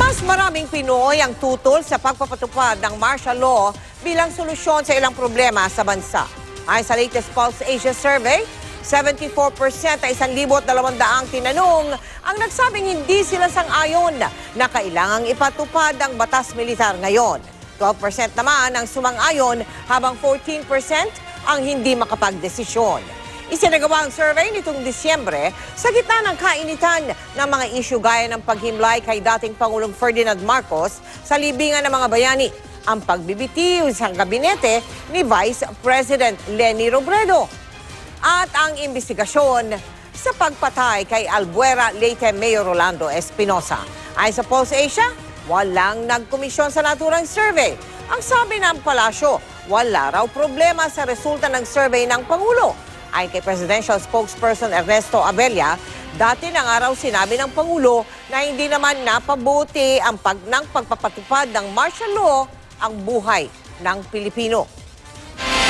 Mas maraming Pinoy ang tutol sa pagpapatupad ng martial law bilang solusyon sa ilang problema sa bansa. Ayon sa latest Pulse Asia Survey, 74% ay 1,200 tinanong ang nagsabing hindi sila sang-ayon na kailangang ipatupad ang batas militar ngayon. 12% naman ang sumang-ayon habang 14% ang hindi makapagdesisyon. Isinagawa ang survey nitong Disyembre sa gitna ng kainitan ng mga isyu gaya ng paghimlay kay dating Pangulong Ferdinand Marcos sa libingan ng mga bayani, ang pagbibitiw sa gabinete ni Vice President Leni Robredo, at ang imbestigasyon sa pagpatay kay Albuera Leyte Mayor Rolando Espinosa. Ayon sa Pulse Asia, walang nagkomisyon sa naturang survey. Ang sabi ng palasyo, wala raw problema sa resulta ng survey ng Pangulo. Ayon kay Presidential Spokesperson Ernesto Abella, dati na nga raw sinabi ng Pangulo na hindi naman napabuti ang pagpapatupad ng martial law ang buhay ng Pilipino.